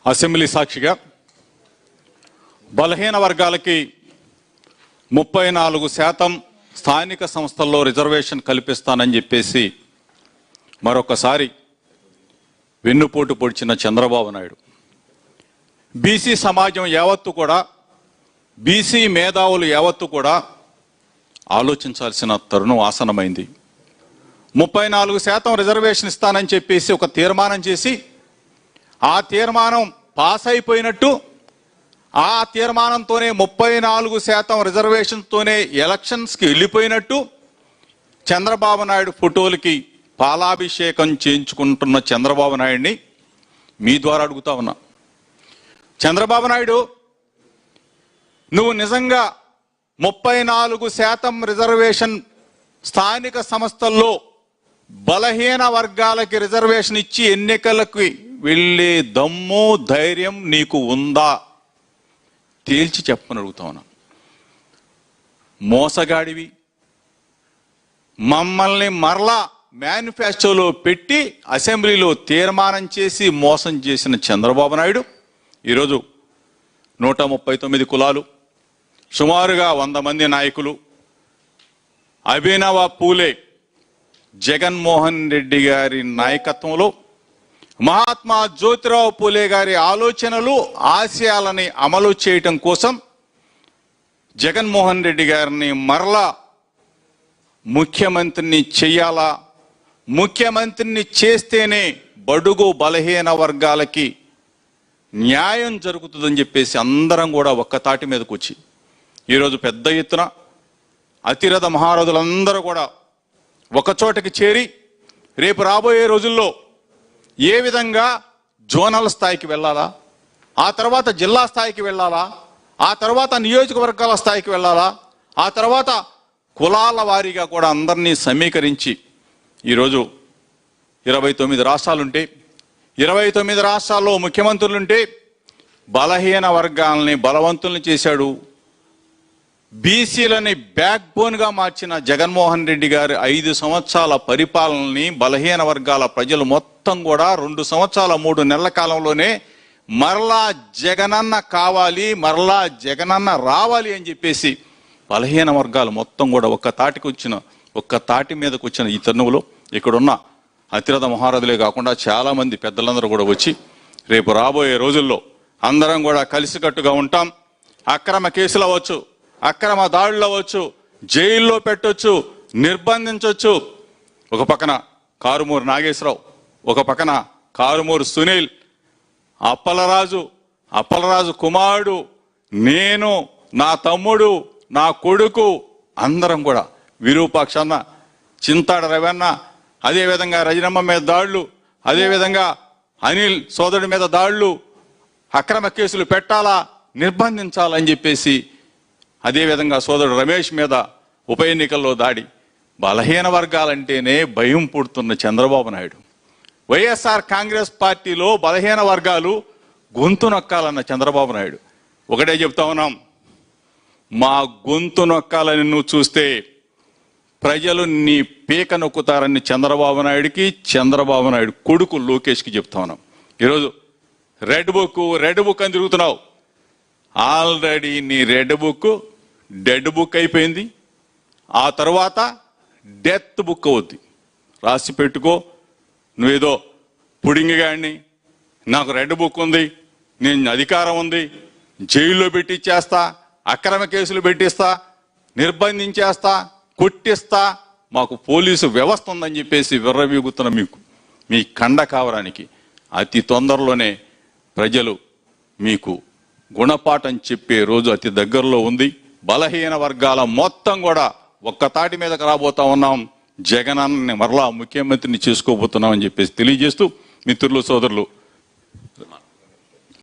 Assembly సాక్షిగా బలహీన వర్గాలకి 34% స్థానిక సంస్థల్లో రిజర్వేషన్ కల్పిస్తానని చెప్పేసి మరొకసారి వెన్నుపోటు పొడిచిన చంద్రబాబు నాయుడు బీసీ సమాజం యావత్తు కూడా, బీసీ మేధావులు యావత్తు కూడా ఆలోచించాల్సిన తరుణం ఆసనమైంది. 34% రిజర్వేషన్ ఇస్తానని చెప్పేసి ఒక తీర్మానం చేసి ఆ తీర్మానం పాస్ అయిపోయినట్టు, ఆ తీర్మానంతోనే 34% రిజర్వేషన్తోనే ఎలక్షన్స్కి వెళ్ళిపోయినట్టు చంద్రబాబు నాయుడు ఫోటోలకి పాలాభిషేకం చేయించుకుంటున్న చంద్రబాబు నాయుడిని మీ ద్వారా అడుగుతా ఉన్నా. చంద్రబాబు నాయుడు, నువ్వు నిజంగా 34% రిజర్వేషన్ స్థానిక సంస్థల్లో బలహీన వర్గాలకి రిజర్వేషన్ ఇచ్చి ఎన్నికలకు వెళ్ళే దమ్ము ధైర్యం నీకు ఉందా? తేల్చి చెప్పని అడుగుతా ఉన్నా. మోసగాడివి, మమ్మల్ని మరలా మేనిఫెస్టోలో పెట్టి అసెంబ్లీలో తీర్మానం చేసి మోసం చేసిన చంద్రబాబు నాయుడు ఈరోజు 139 కులాలు, సుమారుగా 100 మంది నాయకులు, అభినవ పూలే జగన్మోహన్ రెడ్డి గారి నాయకత్వంలో మహాత్మా జ్యోతిరావు పూలే గారి ఆలోచనలు ఆశయాలని అమలు చేయటం కోసం జగన్మోహన్ రెడ్డి గారిని మరలా ముఖ్యమంత్రిని చెయ్యాలా, ముఖ్యమంత్రిని చేస్తేనే బడుగు బలహీన వర్గాలకి న్యాయం జరుగుతుందని చెప్పేసి అందరం కూడా ఒక్కతాటి మీదకు వచ్చి ఈరోజు పెద్ద ఎత్తున అతిరథ మహారథులందరూ కూడా ఒకచోటకి చేరి రేపు రాబోయే రోజుల్లో ఏ విధంగా జోనల్ స్థాయికి వెళ్ళాలా, ఆ తర్వాత జిల్లా స్థాయికి వెళ్ళాలా, ఆ తర్వాత నియోజకవర్గాల స్థాయికి వెళ్ళాలా, ఆ తర్వాత కులాల వారీగా కూడా అందరినీ సమీకరించి ఈరోజు 29 రాష్ట్రాలుంటే 29 రాష్ట్రాల్లో ముఖ్యమంత్రులుంటే బలహీన వర్గాలని బలవంతుల్ని చేశాడు. బీసీలని బ్యాక్ బోన్గా మార్చిన జగన్మోహన్ రెడ్డి గారి 5 సంవత్సరాల పరిపాలనని బలహీన వర్గాల ప్రజలు మొత్తం కూడా 2 సంవత్సరాల 3 నెలల కాలంలోనే మరలా జగనన్న కావాలి, మరలా జగనన్న రావాలి అని చెప్పేసి బలహీన వర్గాలు మొత్తం కూడా ఒక్క తాటి మీదకి వచ్చిన ఈ తరుణంలో ఇక్కడున్న అతిరథ మహారథులే కాకుండా చాలా మంది పెద్దలందరూ కూడా వచ్చి రేపు రాబోయే రోజుల్లో అందరం కూడా కలిసికట్టుగా ఉంటాం. అక్రమ కేసులు అవ్వచ్చు, అక్రమ దాడులు అవ్వచ్చు, జైల్లో పెట్టొచ్చు, నిర్బంధించవచ్చు. ఒక పక్కన కారుమూరు నాగేశ్వరరావు, ఒక పక్కన కారుమూరు సునీల్, అప్పలరాజు కుమారుడు, నేను, నా తమ్ముడు, నా కొడుకు అందరం కూడా, విరూపాక్షన్న, చింతాడ రవన్న, అదేవిధంగా రజనమ్మ మీద దాడులు, అదేవిధంగా అనిల్ సోదరుడి మీద దాడులు, అక్రమ కేసులు పెట్టాలా, నిర్బంధించాలని చెప్పేసి, అదేవిధంగా సోదరుడు రమేష్ మీద ఉప ఎన్నికల్లో దాడి. బలహీన వర్గాలంటేనే భయం పుడుతున్న చంద్రబాబు నాయుడు, వైఎస్ఆర్ కాంగ్రెస్ పార్టీలో బలహీన వర్గాలు గొంతు నొక్కాలన్న చంద్రబాబు నాయుడు ఒకటే చెప్తా ఉన్నాం, మా గొంతు నొక్కాలని నువ్వు చూస్తే ప్రజలు నీ పీక నొక్కుతారని చంద్రబాబు నాయుడు కొడుకు లోకేష్కి చెప్తా ఉన్నాం. ఈరోజు రెడ్ బుక్ అని తిరుగుతున్నావు. ఆల్రెడీ నీ రెడ్ బుక్ డెడ్ బుక్ అయిపోయింది. ఆ తర్వాత డెత్ బుక్ అవుద్ది. రాసి పెట్టుకో. నువ్వేదో పుడింగిగాడిని, నాకు రెడ్ బుక్ ఉంది, నేను అధికారం ఉంది, జైల్లో పెట్టిచ్చేస్తా, అక్రమ కేసులు పెట్టిస్తా, నిర్బంధించేస్తా, కొట్టిస్తా, మాకు పోలీసు వ్యవస్థ ఉందని చెప్పేసి విర్రవీగుతున్న మీ కండ కావడానికి అతి తొందరలోనే ప్రజలు మీకు గుణపాఠం చెప్పే రోజు అతి దగ్గరలో ఉంది. బలహీన వర్గాల మొత్తం కూడా ఒక్క తాటి మీదకి రాబోతా ఉన్నాం. జగనన్నని మరలా ముఖ్యమంత్రిని చేసుకోబోతున్నాం అని చెప్పేసి తెలియజేస్తూ, మిత్రులు సోదరులు,